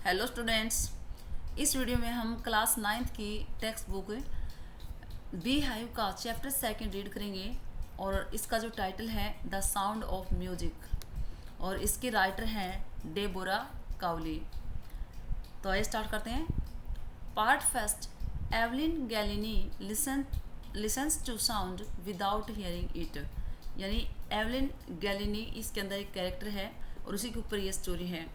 Hello students. इस video में हम क्लास 9th की टेक्स्ट बुक बी हाइव का चैप्टर 2 रीड करेंगे और इसका जो टाइटल है द साउंड ऑफ म्यूजिक और इसके राइटर हैं डेबोरा काउली। तो आइए स्टार्ट करते हैं। Part first, Evelyn Glennie listens to sound without hearing it. यानी एवलिन गैलिनी इसके अंदर एक कैरेक्टर है और उसी के ऊपर ये स्टोरी है।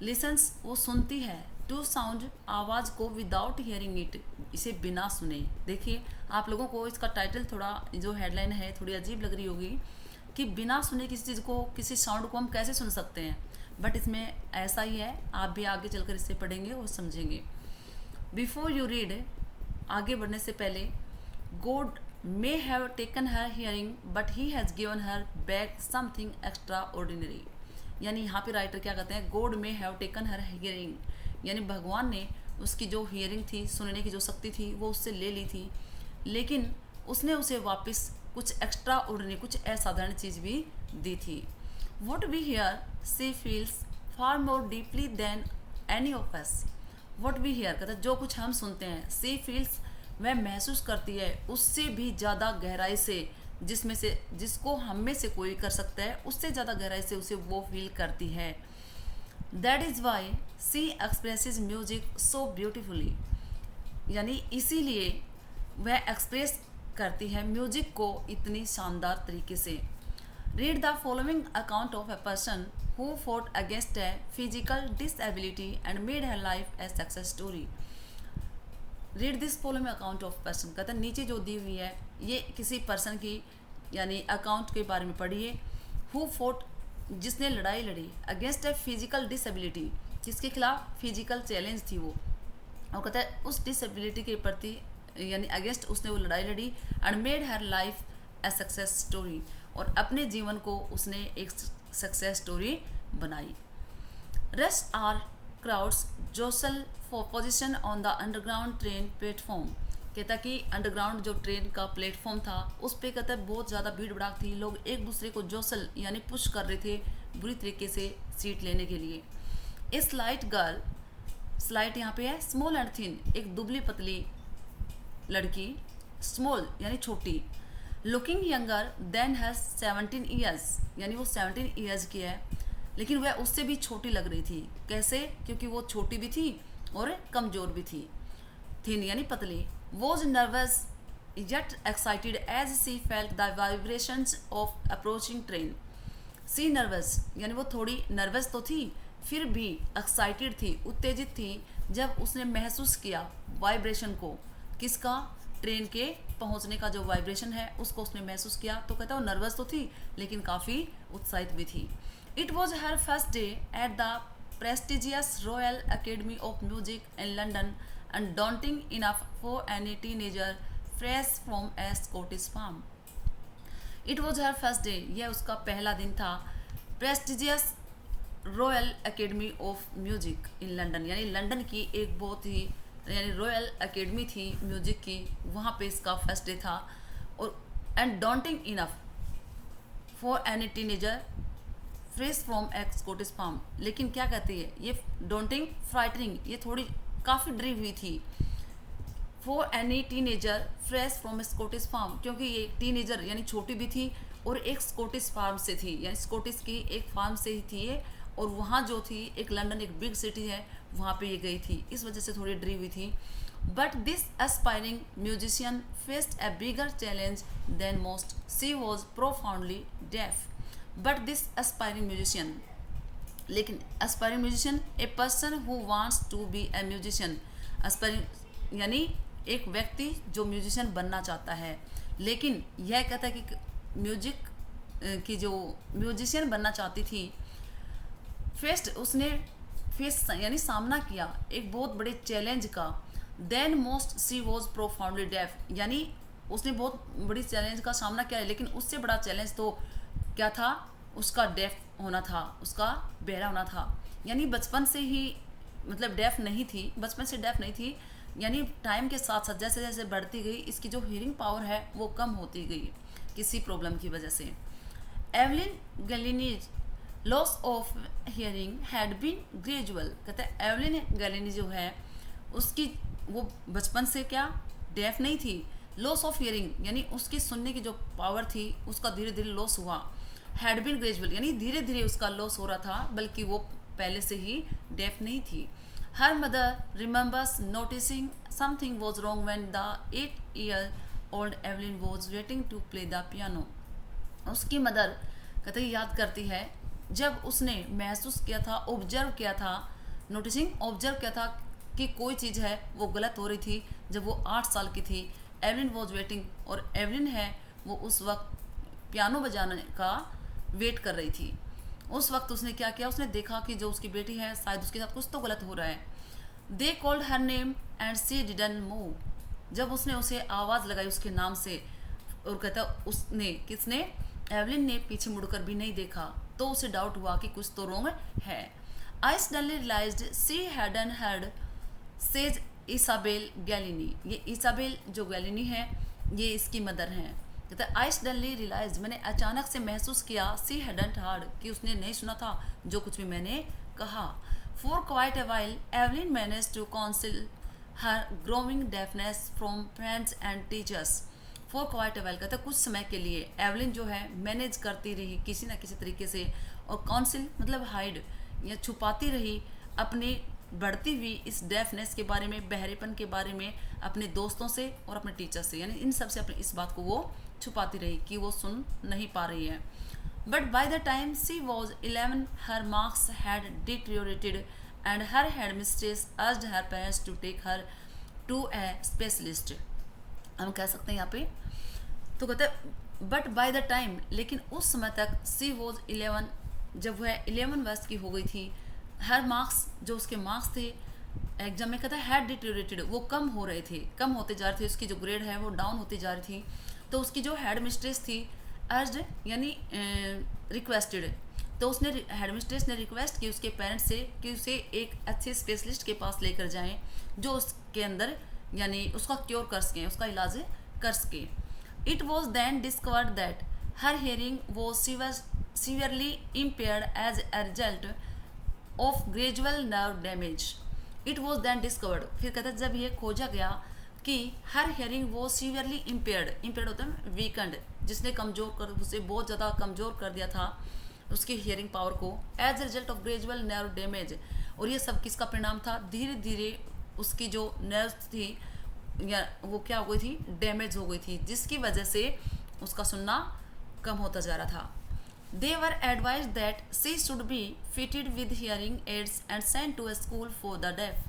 लिसन्स वो सुनती है, टू साउंड आवाज़ को, विदाउट हियरिंग इट इसे बिना सुने। देखिए आप लोगों को इसका टाइटल थोड़ा जो हेडलाइन है थोड़ी अजीब लग रही होगी कि बिना सुने किसी चीज़ को, किसी साउंड को हम कैसे सुन सकते हैं, बट इसमें ऐसा ही है। आप भी आगे चलकर इसे पढ़ेंगे और समझेंगे। बिफोर यू रीड, आगे बढ़ने से पहले, God may have taken her hearing but he has given her back something extra ordinary. यानी यहाँ पे राइटर क्या कहते हैं, गॉड में हैव टेकन हर हियरिंग, यानी भगवान ने उसकी जो हियरिंग थी, सुनने की जो शक्ति थी, वो उससे ले ली थी, लेकिन उसने उसे वापस कुछ एक्स्ट्रा ऑर्डिनरी, कुछ असाधारण चीज़ भी दी थी। What we hear she feels far more deeply than any of us. What we hear कहते हैं जो कुछ हम सुनते हैं, सी फील्स वह महसूस करती है उससे भी ज़्यादा गहराई से, जिसमें से जिसको हम में से कोई कर सकता है, उससे ज़्यादा गहराई से उसे वो फील करती है। That is why she expresses music so beautifully. यानी इसीलिए वह एक्सप्रेस करती है म्यूजिक को इतनी शानदार तरीके से। Read the following account of a person who fought against a physical disability and made her life a success story. Read this following account of person कहते हैं नीचे जो दी हुई है ये किसी पर्सन की यानी अकाउंट के बारे में पढ़िए। हु फोट जिसने लड़ाई लड़ी, अगेंस्ट ए फिजिकल डिसेबिलिटी जिसके खिलाफ फिजिकल चैलेंज थी वो, और कहता है उस डिसेबिलिटी के प्रति यानी अगेंस्ट उसने वो लड़ाई लड़ी, and made her life a success story, और अपने जीवन को उसने एक सक्सेस स्टोरी बनाई। Rest are crowds jostle for position on the underground train platform. कहता कि अंडरग्राउंड जो ट्रेन का प्लेटफॉर्म था उस पर कहता है बहुत ज़्यादा भीड़ भड़ाक थी, लोग एक दूसरे को जोसल यानी पुश कर रहे थे बुरी तरीके से सीट लेने के लिए। ए स्लाइट गर्ल, स्लाइट यहाँ पे है स्मॉल एंड थिन, एक दुबली पतली लड़की, स्मॉल यानी छोटी, looking younger than has 17 years, यानी वो 17 ईयर्स की है, लेकिन वह उससे भी छोटी लग रही थी। कैसे? क्योंकि वो छोटी भी थी और कमज़ोर भी थी। थिन यानी पतली। Was nervous yet excited as she felt the vibrations of approaching train। She nervous यानी वो थोड़ी नर्वस तो थी, फिर भी एक्साइटेड थी, उत्तेजित थी जब उसने महसूस किया वाइब्रेशन को, किसका? ट्रेन के पहुंचने का जो वाइब्रेशन है उसको उसने महसूस किया। तो कहता वो नर्वस तो थी लेकिन काफ़ी उत्साहित भी थी। It was her first day at the prestigious Royal Academy of Music in London and daunting enough for any teenager fresh from a Scottish farm। It was her first day, यह उसका पहला दिन था। prestigious Royal Academy of Music in London, यानी London की एक बहुत ही यानी रॉयल एकेडमी थी म्यूजिक की, वहाँ पे इसका फर्स्ट डे था। और and daunting enough for any teenager fresh from एक स्कॉटिश फार्म, लेकिन क्या कहती है ये डोंटिंग फ्राइटनिंग, ये थोड़ी काफ़ी डरी हुई थी। For any teenager fresh from Scottish farm, क्योंकि ये टीनेजर यानी छोटी भी थी और एक स्कॉटिश फार्म से थी, यानी स्कॉटिश की एक फार्म से ही थी ये, और वहाँ जो थी एक लंदन एक बिग सिटी है वहाँ पे ये गई थी, इस वजह से थोड़ी डरी हुई थी। But this aspiring musician faced a bigger challenge than most, she was profoundly deaf. But this aspiring musician, लेकिन aspiring musician a person who wants to be a musician, aspiring यानी एक व्यक्ति जो म्यूजिशियन बनना चाहता है, लेकिन यह कहता है कि म्यूजिक की जो म्यूजिशियन बनना चाहती थी, फेस्ट उसने फेस यानी सामना किया एक बहुत बड़े चैलेंज का। Then most she was profoundly deaf, यानी उसने बहुत बड़ी चैलेंज का सामना किया, लेकिन उससे बड़ा चैलेंज तो क्या था? उसका डेफ होना था, उसका बहरा होना था। यानी बचपन से ही मतलब डेफ नहीं थी, बचपन से डेफ नहीं थी, यानी टाइम के साथ साथ जैसे जैसे बढ़ती गई इसकी जो हियरिंग पावर है वो कम होती गई किसी प्रॉब्लम की वजह से। Evelyn Glennie loss of hearing had been gradual. कहते हैं एवलिन गैलिनी जो है उसकी वो बचपन से क्या डेफ नहीं थी। लॉस ऑफ हियरिंग यानी उसकी सुनने की जो पावर थी उसका धीरे धीरे लॉस हुआ। हैड बीन ग्रेजुअल यानी धीरे धीरे उसका लॉस हो रहा था, बल्कि वो पहले से ही डेफ नहीं थी। Her mother remembers noticing something was wrong when the 8-year-old Evelyn was waiting to play the piano. उसकी मदर कहते याद करती है जब उसने महसूस किया था, ऑब्जर्व किया था, नोटिसिंग ऑब्जर्व किया था कि कोई चीज़ है वो गलत हो रही थी जब वो 8 साल की थी। एवलिन वॉज वेटिंग और एवलिन है वो उस वक्त पियानो बजाने का वेट कर रही थी। उस वक्त उसने क्या किया, उसने देखा कि जो उसकी बेटी है शायद उसके साथ कुछ तो गलत हो रहा है। They called her name and C didn't move. जब उसने उसे आवाज़ लगाई उसके नाम से और कहता उसने किसने एवलिन ने पीछे मुड़कर भी नहीं देखा, तो उसे डाउट हुआ कि कुछ तो रॉन्ग है। I suddenly realized she hadn't heard says Isabel Glennie. ये इसाबेल जो गैलिनी है ये इसकी मदर हैं। कहते आई सडनली रियलाइज मैंने अचानक से महसूस किया सी हैडंट हर्ड कि उसने नहीं सुना था जो कुछ भी मैंने कहा। For quite a while Evelyn manage to council her growing deafness from friends and teachers. For quite a while कहते कुछ समय के लिए एवलिन जो है मैनेज करती रही किसी न किसी तरीके से, और काउंसिल मतलब हाइड या छुपाती रही अपनी बढ़ती हुई इस डेफनेस के बारे में, बहरेपन के बारे में अपने दोस्तों से और अपने टीचर से, यानी इन सब से अपने इस बात को वो छुपाती रही कि वो सुन नहीं पा रही है। But by the time she was 11 her marks had deteriorated and her head mistress urged her parents to take her to a specialist. हम कह सकते हैं यहाँ पे तो कहते बट बाय द टाइम लेकिन उस समय तक सी वॉज 11 जब वह 11 वर्ष की हो गई थी, हर मार्क्स जो उसके मार्क्स थे एग्जाम में कहता है हैड डिटेरियोरेटेड वो कम हो रहे थे, कम होते जा रहे थे, उसकी जो ग्रेड है वो डाउन होती जा रही थी। तो उसकी जो हेड मिस्ट्रेस थी अर्ज्ड यानी रिक्वेस्टेड, तो उसने हेड मिस्ट्रेस ने रिक्वेस्ट की उसके पेरेंट्स से कि उसे एक अच्छे स्पेशलिस्ट के पास लेकर जाएं जो उसके अंदर यानी उसका क्योर कर सकें, उसका इलाज कर सकें। It was then discovered that her hearing वो severely impaired as a result of gradual nerve damage. It was then discovered फिर कहते जब ये खोजा गया कि हर हियरिंग वो सीवियरली इम्पेयर्ड होता है वीकेंड, जिसने कमज़ोर कर उसे बहुत ज़्यादा कमज़ोर कर दिया था उसकी हियरिंग पावर को, as a result of gradual nerve damage. और ये सब किसका परिणाम था, धीरे धीरे उसकी जो नर्व थी या वो क्या हो गई थी, डैमेज हो गई थी, जिसकी वजह से उसका सुनना कम होता जा रहा था। They were advised that she should be fitted with hearing aids and sent to a school for the deaf.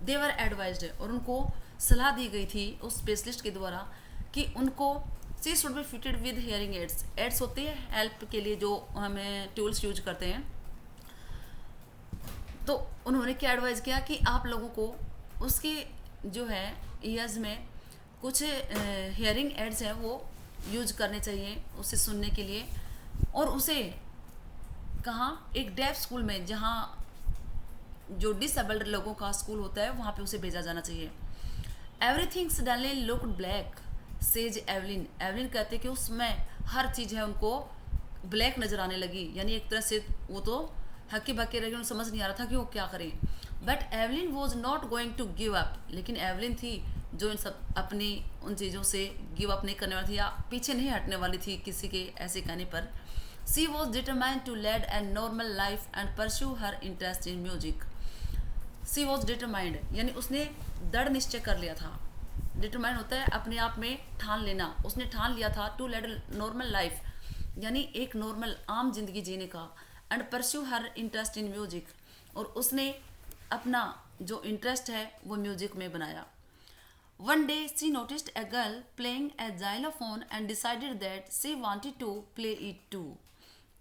They were advised और उनको सलाह दी गई थी उस स्पेशलिस्ट के द्वारा कि उनको she should be fitted with hearing aids. aids होती है हेल्प के लिए जो हमें टूल्स यूज करते हैं। तो उन्होंने क्या एडवाइस किया कि आप लोगों को उसके जो है ईयर्स में कुछ हियरिंग एड्स हैं वो यूज करने चाहिए उसे सुनने के लिए, और उसे कहाँ एक डेफ स्कूल में जहाँ जो डिसेबल्ड लोगों का स्कूल होता है वहाँ पे उसे भेजा जाना चाहिए। Everything suddenly looked black says Evelyn. Evelyn कहते कि उसमें हर चीज़ है उनको ब्लैक नज़र आने लगी, यानी एक तरह से वो तो हक्के बक्के रह गए, उन्हें समझ नहीं आ रहा था कि वो क्या करें। But Evelyn was not going to give up. लेकिन एवलिन थी जो इन सब अपनी उन चीज़ों से गिव अप नहीं करने वाली थी या पीछे नहीं हटने वाली थी किसी के ऐसे कहने पर। She was determined to lead a normal life and pursue her interest in music. She was determined यानी उसने दृढ़ निश्चय कर लिया था। Determined होता है अपने आप में ठान लेना, उसने ठान लिया था to lead a normal life यानी एक नॉर्मल आम जिंदगी जीने का, and pursue her interest in music और उसने अपना जो इंटरेस्ट है वो म्यूजिक में बनाया। One day she noticed a girl playing a xylophone and decided that she wanted to play it too.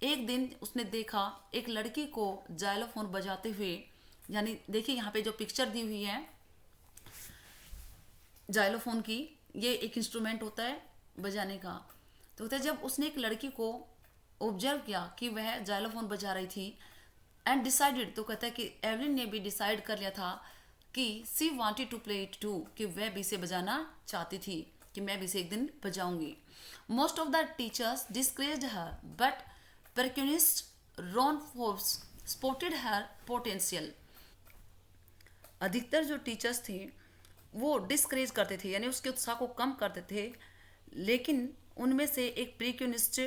एक दिन उसने देखा एक लड़की को जाइलोफोन बजाते हुए, यानी देखिए यहाँ पे जो पिक्चर दी हुई है जाइलोफोन की, ये एक इंस्ट्रूमेंट होता है बजाने का। तो कहते जब उसने एक लड़की को ऑब्जर्व किया कि वह जाइलोफोन बजा रही थी एंड डिसाइडेड, तो कहता है कि एवलिन ने भी डिसाइड कर लिया था कि she wanted to play it too, कि वह भी इसे बजाना चाहती थी कि मैं भी इसे एक दिन बजाऊंगी। Most of the teachers discouraged her but percussionists Ron Forbes spotted her potential. अधिकतर जो टीचर्स थे वो डिस्करेज करते थे, यानी उसके उत्साह को कम करते थे, लेकिन उनमें से एक प्रिक्यूनिस्ट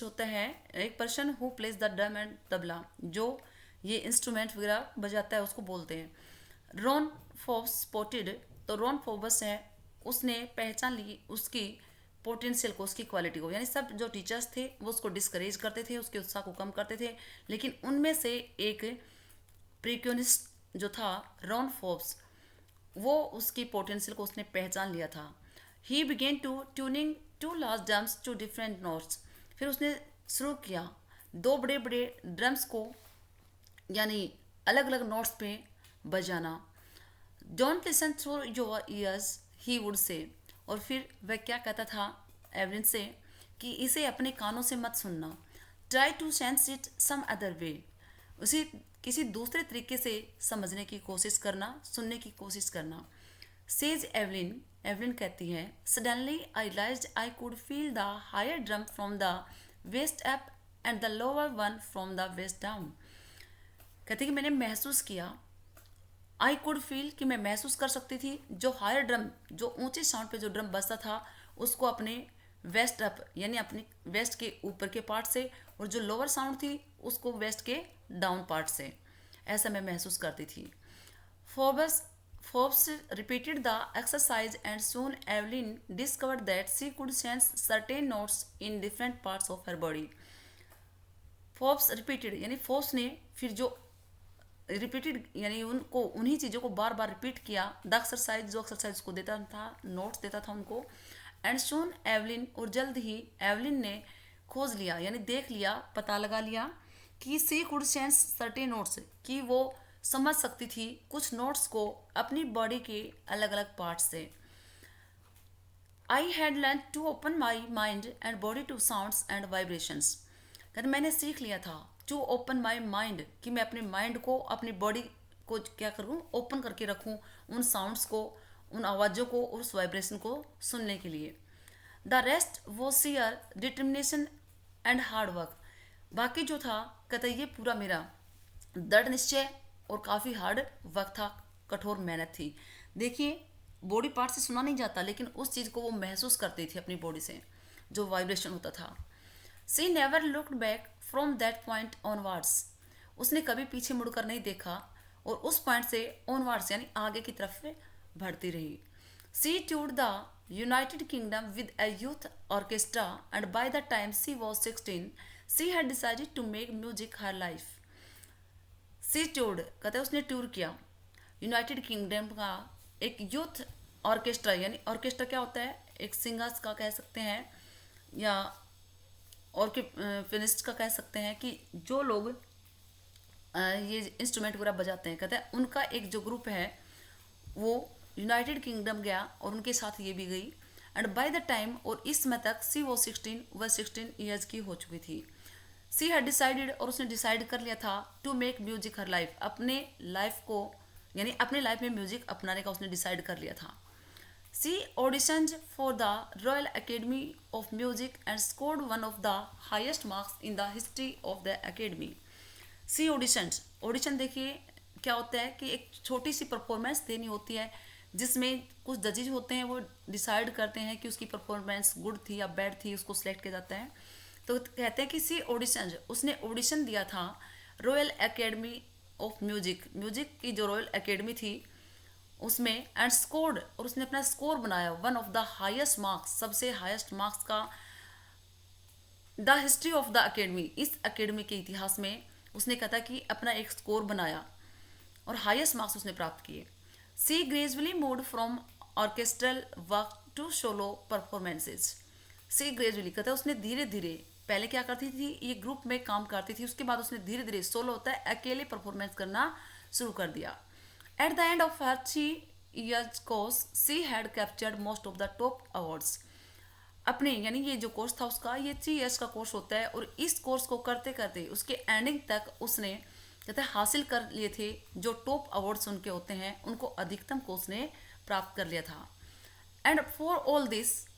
होता है, एक person who plays the drum and tabla, जो ये इंस्ट्रूमेंट वगैरह बजाता है उसको बोलते हैं। रॉन फोर्ब्स स्पॉटेड, तो रॉन फोर्ब्स है, उसने पहचान ली उसकी पोटेंशियल को, उसकी क्वालिटी को, यानी सब जो टीचर्स थे वो उसको डिस्करेज करते थे, उसके उत्साह को कम करते थे, लेकिन उनमें से एक प्रिक्यूनिस्ट जो था रॉन फोर्ब्स, वो उसकी पोटेंशियल को उसने पहचान लिया था। He began to tuning to large drums to different notes, फिर उसने शुरू किया दो बड़े बड़े ड्रम्स को, यानी अलग अलग नोट्स पे बजाना। Don't listen through your years he would say, और फिर वह क्या कहता था एवलिन से कि इसे अपने कानों से मत सुनना। Try to sense it some other way, उसे किसी दूसरे तरीके से समझने की कोशिश करना, सुनने की कोशिश करना। सेज एवलिन, एवलिन कहती है, suddenly I realised I could feel the higher drum from the waist up and the lower one from the waist down. कहती कि मैंने महसूस किया, आई कुड फील, कि मैं महसूस कर सकती थी जो हायर ड्रम, जो ऊंचे साउंड पे जो ड्रम बजता था उसको अपने वेस्ट अप, यानी अपनी वेस्ट के ऊपर के पार्ट से, और जो लोअर साउंड थी उसको वेस्ट के डाउन पार्ट से, ऐसा मैं महसूस करती थी। Forbes repeated the exercise and soon Evelyn discovered that she could sense certain notes in different parts of her body. Forbes repeated, यानी फोर्ब्स ने फिर जो रिपीटेड, यानी उनको उन्हीं चीज़ों को बार बार रिपीट किया, द एक्सरसाइज, जो एक्सरसाइज को देता था, नोट्स देता था उनको। एंड सून एवलिन, और जल्द ही एवलिन ने खोज लिया, यानी देख लिया, पता लगा लिया कि सी कुड सेंस सर्टेन नोट्स, कि वो समझ सकती थी कुछ नोट्स को अपनी बॉडी के अलग अलग पार्ट से। I had learn to open my mind and body to sounds and vibrations, कहते मैंने सीख लिया था टू ओपन माई माइंड, कि मैं अपने माइंड को, अपनी बॉडी को क्या करूँ, ओपन करके रखूँ उन साउंड्स को, उन आवाज़ों को और उस वाइब्रेशन को सुनने के लिए। The rest was sheer determination and hard work, बाकी जो था कहते ये पूरा मेरा दृढ़ निश्चय और काफ़ी हार्ड वर्क था, कठोर मेहनत थी। देखिए बॉडी पार्ट से सुना नहीं जाता, लेकिन उस चीज़ को वो महसूस करती थी अपनी बॉडी से, जो वाइब्रेशन होता था। She never looked back from that point onwards, उसने कभी पीछे मुड़कर नहीं देखा और उस पॉइंट से ऑनवर्ड्स यानी आगे की तरफ बढ़ती रही। She toured the United Kingdom with a youth orchestra and by the time she was 16 she had decided to make music her life. She toured कहते हैं उसने टूर किया यूनाइटेड किंगडम का एक यूथ ऑर्केस्ट्रा, यानी ऑर्केस्ट्रा क्या होता है, एक सिंगर्स का कह सकते हैं या ऑर्केस्ट्रिस्ट का कह सकते हैं, कि जो लोग ये इंस्ट्रूमेंट वगैरह बजाते हैं, कहते हैं उनका एक जो ग्रुप है वो यूनाइटेड किंगडम गया और उनके साथ ये भी गई। एंड बाय द टाइम, और इस समय तक सी वो 16 ईयर्स की हो चुकी थी। सी हैड डिसाइडेड, और उसने डिसाइड कर लिया था to make music her life, अपने लाइफ को, यानी अपने लाइफ में म्यूजिक अपनाने का उसने डिसाइड कर लिया था। She auditioned for the Royal Academy of Music and scored one of the highest marks in the history of the academy. She auditioned, audition देखिए क्या होता है कि एक छोटी सी परफॉर्मेंस देनी होती है, जिसमें कुछ जजेज होते हैं, वो डिसाइड करते हैं कि उसकी परफॉर्मेंस गुड थी या बैड थी, उसको सिलेक्ट किया जाता है। तो कहते हैं कि सी ऑडिशन, उसने ऑडिशन दिया था royal academy of music, music की जो रॉयल एकेडमी थी उसमें, एंड स्कोर्ड, और उसने अपना स्कोर बनाया one of the highest marks, सबसे हाईएस्ट मार्क्स का, the history of the academy, इस अकेडमी के इतिहास में उसने कहा था कि अपना एक स्कोर बनाया और हाईएस्ट मार्क्स उसने प्राप्त किए। She gradually moved from orchestral work to solo performances. She gradually कहता है उसने धीरे धीरे, पहले क्या करती थी, ये ग्रुप में काम करती थी, उसके बाद उसने धीरे धीरे, सोलो होता है अकेले, परफॉर्मेंस करना शुरू कर दिया। At the end of her 3 years course, she had captured most of the top awards. अपने यानी ये जो कोर्स था उसका, ये 3 years का कोर्स होता है, और इस कोर्स को करते करते उसके एंडिंग तक उसने कहते हैं हासिल कर लिए थे जो टॉप अवार्ड्स उनके होते हैं, उनको अधिकतम को उसने प्राप्त कर लिया था। And for all this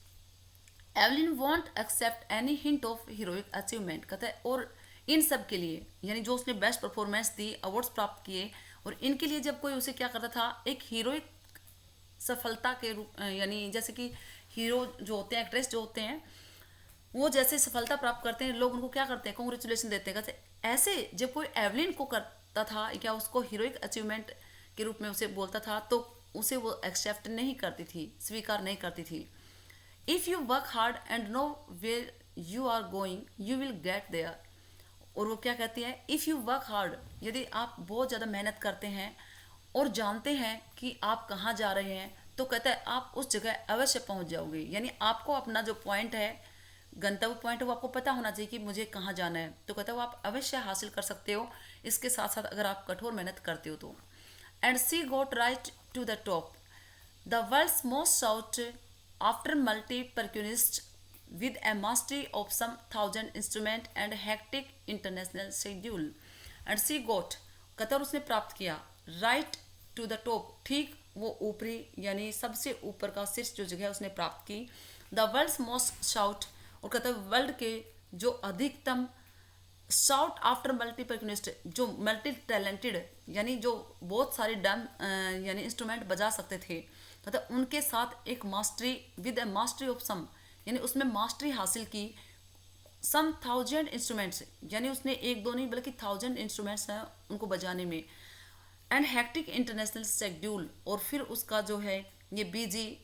Evelyn won't accept any hint of heroic achievement, कहते हैं और इन सब के लिए, यानी जो उसने बेस्ट परफॉर्मेंस दी, अवार्ड्स प्राप्त किए, और इनके लिए जब कोई उसे क्या करता था, एक हीरोइक सफलता के रूप, यानी जैसे कि हीरो जो होते हैं, एक्ट्रेस जो होते हैं, वो जैसे सफलता प्राप्त करते हैं, लोग उनको क्या करते हैं, कॉन्ग्रेचुलेशन देते हैं, कहते हैं। ऐसे जब कोई एवलिन को करता था, क्या उसको हीरोइक अचीवमेंट के रूप में उसे बोलता था, तो उसे वो एक्सेप्ट नहीं करती थी, स्वीकार नहीं करती थी। If you work hard and know where you are going, you will get there. और वो क्या कहती है, इफ़ यू वर्क हार्ड, यदि आप बहुत ज़्यादा मेहनत करते हैं और जानते हैं कि आप कहाँ जा रहे हैं, तो कहता है आप उस जगह अवश्य पहुँच जाओगे। यानी आपको अपना जो पॉइंट है, गंतव्य पॉइंट है, वो आपको पता होना चाहिए कि मुझे कहाँ जाना है, तो कहता है वो आप अवश्य हासिल कर सकते हो, इसके साथ साथ अगर आप कठोर मेहनत करते हो तो। And she got right to the top, the world's most sought after multi percussionist with a mastery of some thousand instrument and hectic international schedule. And she got, Qatar उसने प्राप्त किया, right to the top, ठीक वो ऊपरी यानी सबसे ऊपर का शीर्ष जो जगह उसने प्राप्त की। the world's most shout, और कहता वर्ल्ड के जो अधिकतम साउट आफ्टर मल्टीपर्क्यूनिस्ट, जो मल्टी टैलेंटेड यानी जो बहुत सारे डम यानी इंस्ट्रूमेंट बजा सकते थे, कहता उनके साथ एक mastery with a mastery of some, यानी उसमें मास्टरी हासिल की, सम थाउजेंड इंस्ट्रूमेंट्स, यानी उसने एक दो नहीं बल्कि थाउजेंड इंस्ट्रूमेंट्स हैं उनको बजाने में। एंड हैक्टिक इंटरनेशनल शेड्यूल, और फिर उसका जो है ये बिजी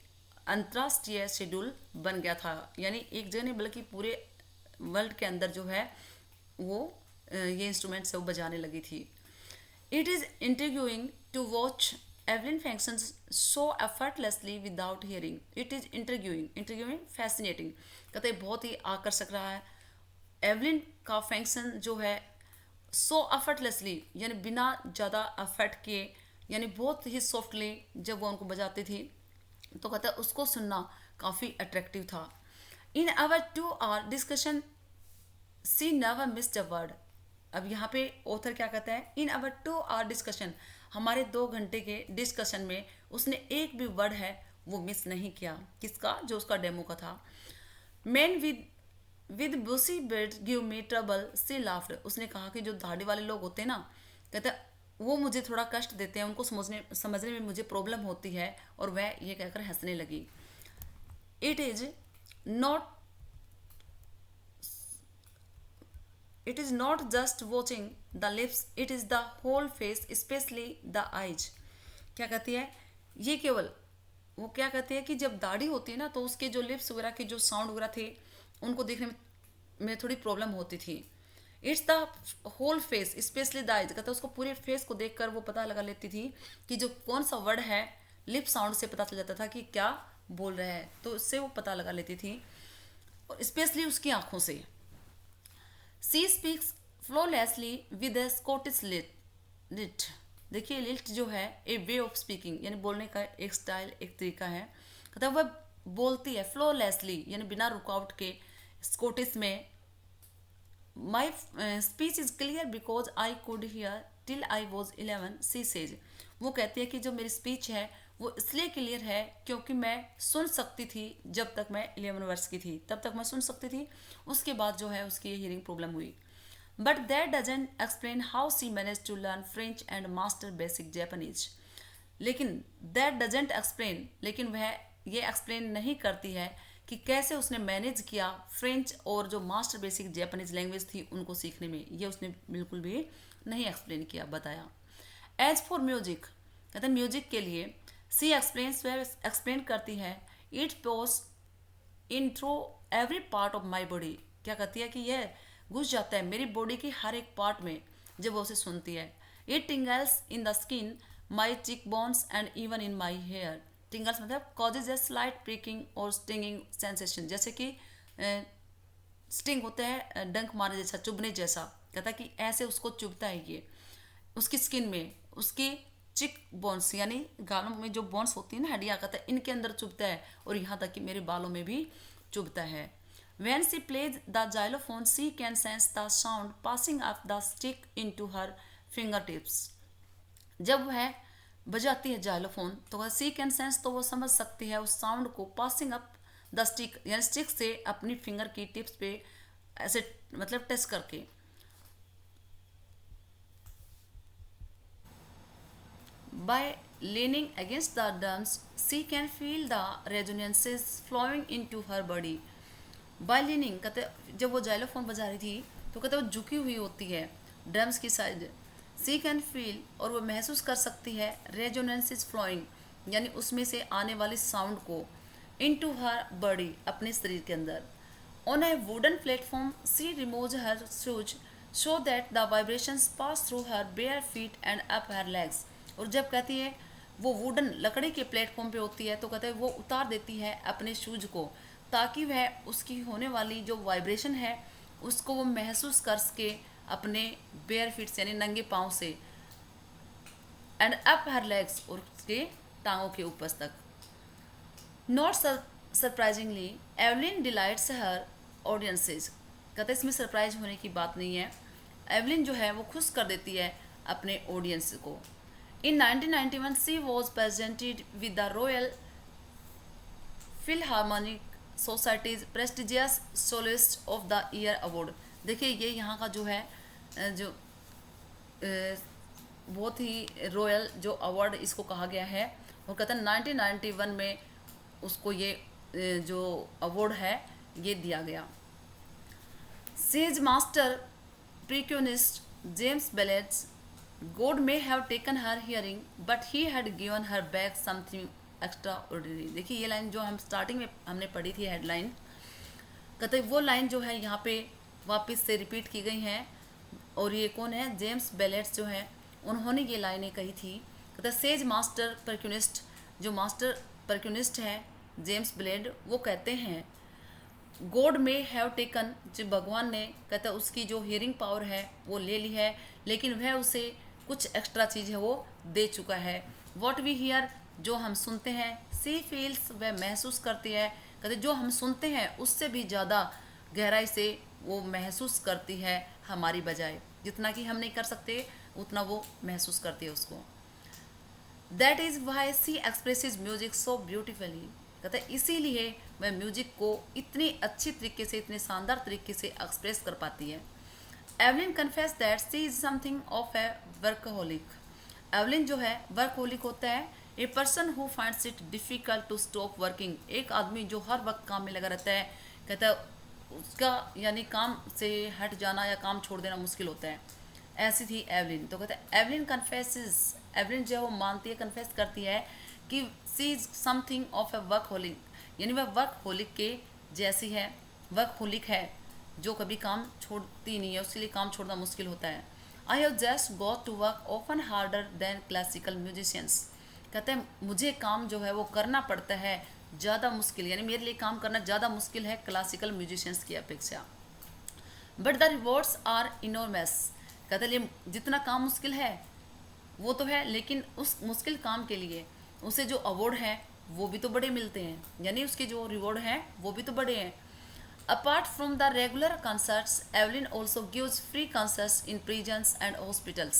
अंतर्राष्ट्रीय शेड्यूल बन गया था, यानी एक जगह नहीं बल्कि पूरे वर्ल्ड के अंदर जो है वो ये इंस्ट्रूमेंट्स वो बजाने लगी थी। It is intriguing to watch Evelyn functions so effortlessly without hearing. It is intriguing, fascinating, कहते बहुत ही आकर्षक रहा है। एवलिन का फंक्शन जो है so effortlessly, यानी बिना ज़्यादा एफर्ट किए, यानी बहुत ही सॉफ्टली जब वो उनको बजाती थी, तो कहते उसको सुनना काफ़ी अट्रैक्टिव था। In our 2 hour discussion she never missed a word. अब यहाँ पे ऑथर क्या कहता है, इन आवर 2 hour डिस्कशन, हमारे 2 घंटे के डिस्कशन में उसने एक भी वर्ड है वो मिस नहीं किया। किसका, जो उसका डेमो का था। Man with bushy bed give me trouble, she laughed, उसने कहा कि जो दाढ़ी वाले लोग होते हैं ना, कहते वो मुझे थोड़ा कष्ट देते हैं, उनको समझने में मुझे प्रॉब्लम होती है, और वह ये कहकर हंसने लगी। It is not just watching the lips, it is the whole face, specially the eyes. क्या कहती है, ये केवल वो क्या कहती है कि जब दाढ़ी होती है ना, तो उसके जो लिप्स वगैरह के जो साउंड वगैरह थे उनको देखने में थोड़ी प्रॉब्लम होती थी। It's the whole face specially the eyes, कहता है उसको पूरे फेस को देखकर वो पता लगा लेती थी कि जो कौन सा वर्ड है, लिप साउंड से पता चल जाता था कि क्या बोल रहा है, तो उससे वो पता लगा लेती थी, और स्पेशली उसकी आंखों से। She speaks flawlessly with a Scottish lilt, देखिए लिट जो है ए वे ऑफ स्पीकिंग, यानी बोलने का एक स्टाइल, एक तरीका है। कहता है वह बोलती है फ्लॉलेसली, यानी बिना रुकावट के, स्कॉटिश में। My speech is clear because I could hear till I was 11, she says, वो कहती है कि जो मेरी स्पीच है वो इसलिए क्लियर है क्योंकि मैं सुन सकती थी जब तक मैं 11 वर्ष की थी, तब तक मैं सुन सकती थी, उसके बाद जो है उसकी हियरिंग प्रॉब्लम हुई। But that doesn't explain how she manage to learn French and master basic Japanese, लेकिन दैट डजंट एक्सप्लेन, लेकिन वह ये एक्सप्लेन नहीं करती है कि कैसे उसने मैनेज किया फ्रेंच और जो मास्टर बेसिक जैपनीज लैंग्वेज थी उनको सीखने में, ये उसने बिल्कुल भी नहीं एक्सप्लेन किया, बताया। एज फॉर म्यूजिक, कहते हैं म्यूजिक के लिए, सी एक्सप्लेन्स, वह एक्सप्लेन करती है, it pours in through every part of my body, क्या कहती है कि यह घुस जाता है मेरी बॉडी की हर एक पार्ट में जब वो उसे सुनती है। It tingles in the skin, my cheek bones and even in my hair, tingles मतलब कॉजेज ए स्लाइट प्रिकिंग और स्टिंगिंग सेंसेशन, जैसे कि स्टिंग होता है डंक मारे जैसा, चुभने जैसा, कहता है कि ऐसे उसको चुभता है ये उसकी स्किन में, उसकी चिक बोन्स यानी गालों में जो बोन्स होती है ना, हड्डियाँ, कहता है इनके अंदर चुभता है, और यहाँ तक कि मेरे बालों में भी चुभता है। When she plays the xylophone, she can sense the sound passing up the stick into her fingertips. जब वह बजाती है जाइलोफोन, तो वह सी कैन सेंस, तो वो समझ सकती है उस साउंड को, पासिंग अप द स्टिक, यानी स्टिक से अपनी फिंगर की टिप्स पे ऐसे मतलब टच करके, By leaning against the drums, she can feel the resonances flowing into her body. By leaning कहते जब वो जाइलोफोन बजा रही थी तो कहते वो झुकी हुई होती है ड्रम्स की साइड. सी कैन फील और वो महसूस कर सकती है रेजोनेंसेस फ्लोइंग यानी उसमें से आने वाले साउंड को इनटू हर बॉडी अपने शरीर के अंदर. On a wooden platform she removes her shoes so that the vibrations pass through her bare feet and up her legs. और जब कहती है वो वुडन लकड़ी के प्लेटफॉर्म पे होती है तो कहते हैं वो उतार देती है अपने शूज को ताकि वह उसकी होने वाली जो वाइब्रेशन है उसको वो महसूस कर सके अपने बेयर फीट यानी नंगे पाँव से एंड अप हर लेग्स और उसके टांगों के ऊपर तक. Not surprisingly Evelyn delights her audiences. कहते इसमें सरप्राइज होने की बात नहीं है. एवलिन जो है वो खुश कर देती है अपने ऑडियंस को. In 1991 she was presented with the Royal Philharmonic Society's prestigious soloist of the year award. देखिए ये यहाँ का जो है जो बहुत ही रॉयल जो अवार्ड इसको कहा गया है और कहते हैं 1991 में उसको ये जो अवार्ड है ये दिया गया. Says master percussionist James Blades God may have taken her hearing but he had given her back something extraordinary. देखिए ये लाइन जो हम स्टार्टिंग में हमने पढ़ी थी हेडलाइन कहते वो लाइन जो है यहाँ पे वापस से रिपीट की गई हैं और ये कौन है जेम्स बेलेट्स जो है उन्होंने ये लाइनें कही थी. कहते सेज मास्टर परक्यूनिस्ट जो मास्टर परक्यूनिस्ट है जेम्स ब्लेड वो कहते हैं गॉड में हैव टेकन जो भगवान ने कहता उसकी जो हियरिंग पावर है वो ले ली है लेकिन वह उसे कुछ एक्स्ट्रा चीज़ है वो दे चुका है. वॉट वी हियर जो हम सुनते हैं सी फील्स वह महसूस करती है कहते जो हम सुनते हैं उससे भी ज़्यादा गहराई से वो महसूस करती है हमारी बजाय. जितना कि हम नहीं कर सकते उतना वो महसूस करती है उसको. That is why she expresses music so beautifully. कहते इसीलिए वह म्यूजिक को इतनी अच्छी तरीके से इतने शानदार तरीके से एक्सप्रेस कर पाती है. Evelyn confess that she is something of a workaholic. Evelyn जो है वर्कहोलिक होता है a person who finds it difficult to stop working. एक आदमी जो हर वक्त काम में लगा रहता है कहता है उसका यानी काम से हट जाना या काम छोड़ देना मुश्किल होता है. ऐसी थी एवलिन. तो कहते हैं एवलिन कन्फेसेस एवलिन जो है वो मानती है कन्फेस करती है कि she is something of a workaholic यानी वह वर्कहोलिक के जैसी है. वर्कहोलिक है जो कभी काम छोड़ती नहीं है उसके लिए काम छोड़ना मुश्किल होता है. I have just got to work often harder than classical musicians. कहते हैं मुझे काम जो है वो करना पड़ता है ज़्यादा मुश्किल यानी मेरे लिए काम करना ज़्यादा मुश्किल है क्लासिकल म्यूजिशियंस की अपेक्षा. But the rewards are enormous. कहते हैं जितना काम मुश्किल है वो तो है लेकिन उस मुश्किल काम के लिए उसे जो अवार्ड है वो भी तो बड़े मिलते हैं यानी उसके जो रिवॉर्ड हैं वो भी तो बड़े हैं. Apart from the regular concerts Evelyn also gives free concerts in prisons and hospitals.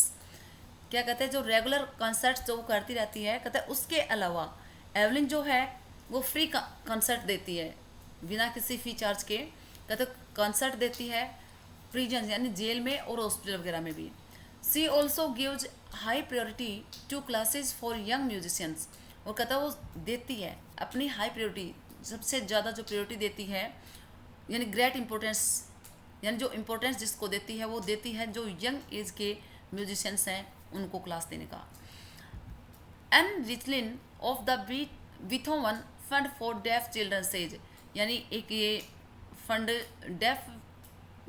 क्या कहते हैं जो रेगुलर कंसर्ट्स जो वो करती रहती है कहते हैं उसके अलावा एवलिन जो है वो फ्री कंसर्ट देती है बिना किसी फी चार्ज के. कहते कंसर्ट देती है प्रिजन्स यानी जेल में और हॉस्पिटल वगैरह में भी. She also gives high priority to classes for young musicians. और कहता है वो देती है अपनी हाई प्रायोरिटी सबसे ज़्यादा जो प्रायोरिटी देती है यानी ग्रेट इम्पोर्टेंस यानी जो इम्पोर्टेंस जिसको देती है वो देती है जो यंग एज के म्यूजिशियंस हैं उनको क्लास देने का. Ann Richlin of the Beethoven Fund for def Children says यानी एक ये फंड डेफ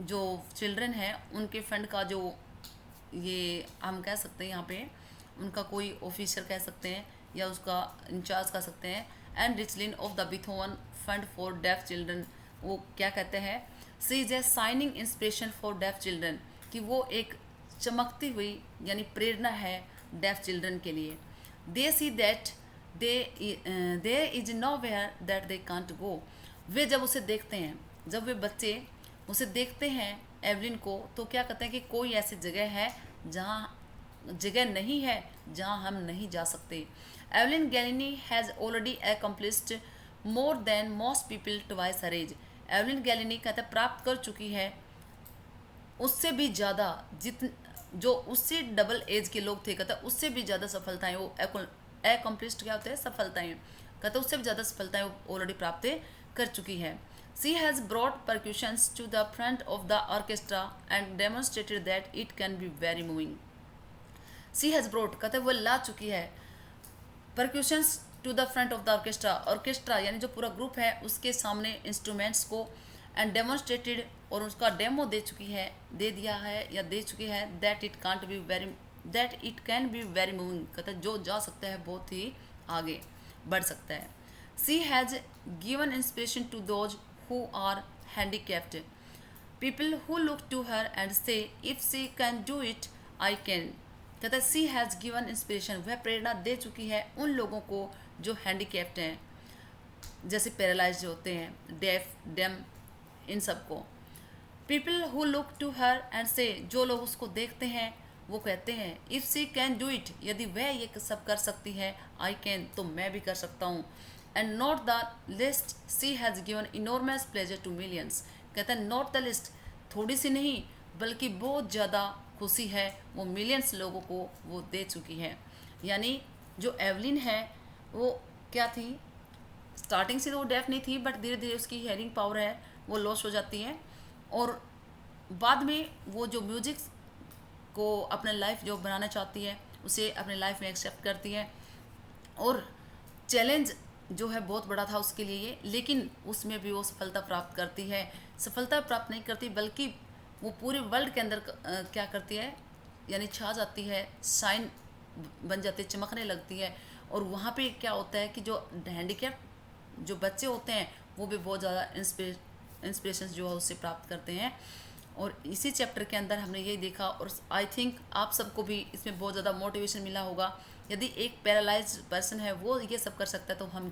जो चिल्ड्रन हैं उनके फंड का जो ये हम कह सकते हैं यहाँ पे उनका कोई ऑफिसर कह सकते हैं या उसका इंचार्ज कह सकते हैं. एंड रिचलिन of the Beethoven Fund for def Children वो क्या कहते हैं she is a shining inspiration for def children कि वो एक चमकती हुई यानी प्रेरणा है डेफ चिल्ड्रन के लिए. They see that there is nowhere that they can't go. वे जब उसे देखते हैं जब वे बच्चे उसे देखते हैं एवलिन को तो क्या कहते हैं कि कोई ऐसी जगह है जहाँ जगह नहीं है जहाँ हम नहीं जा सकते. Evelyn Glennie has already accomplished more than most people twice her age. Evelyn Glennie कहते प्राप्त कर चुकी है उससे भी ज़्यादा जो उससे डबल एज के लोग थे, कहता उससे भी ज़्यादा सफलताएं वो एकम्प्लिश्ड क्या होते हैं, सफलताएं, कहता उससे भी ज़्यादा सफलताएं वो ऑलरेडी प्राप्त कर चुकी है। She has brought percussions to the front of the orchestra and demonstrated that it can be very moving. She has brought कहते वो ला चुकी है percussions to the front of the orchestra, orchestra यानी जो पूरा ग्रुप है उसके सामने इंस्ट्रूमेंट्स को, एंड डेमोन्स्ट्रेटेड और उसका डेमो दे चुकी है, दे दिया है या दे चुकी है, that it can be very moving, कहते जो जा सकता है बहुत ही आगे बढ़ सकता है। She has given inspiration to those who are handicapped, people who look to her and say if she can do it I can, कहता है सी हैज़ गिवन इंस्पिरेशन, वह प्रेरणा दे चुकी है उन लोगों को जो हैंडीकैप्ड हैं, जैसे पैरालाइज होते हैं, डेफ, डेम, इन सब को। People who look to her and say, जो लोग उसको देखते हैं वो कहते हैं, if she can do it, यदि वह ये सब कर सकती है, आई कैन, तो मैं भी कर सकता हूँ। And not the list, she has given enormous pleasure to millions, कहते हैं नॉट द लिस्ट, थोड़ी सी नहीं बल्कि बहुत ज़्यादा खुशी है वो मिलियंस लोगों को वो दे चुकी है। यानी जो एवलिन है वो क्या थी, स्टार्टिंग से तो वो डेफ नहीं थी, बट धीरे धीरे उसकी हेयरिंग पावर है वो लॉस हो जाती है, और बाद में वो जो म्यूजिक को अपने लाइफ जो बनाना चाहती है उसे अपने लाइफ में एक्सेप्ट करती है, और चैलेंज जो है बहुत बड़ा था उसके लिए ये, लेकिन उसमें भी वो सफलता प्राप्त करती है। सफलता प्राप्त नहीं करती बल्कि वो पूरे वर्ल्ड के अंदर क्या करती है, यानी छा जाती है, शाइन बन जाती है, चमकने लगती है। और वहाँ पे क्या होता है कि जो हैंडीकैप जो बच्चे होते हैं वो भी बहुत ज़्यादा इंस्पिरेशन जो है उससे प्राप्त करते हैं। और इसी चैप्टर के अंदर हमने यही देखा, और आई थिंक आप सबको भी इसमें बहुत ज़्यादा मोटिवेशन मिला होगा। यदि एक पैरालाइज्ड पर्सन है वो ये सब कर सकता है तो हम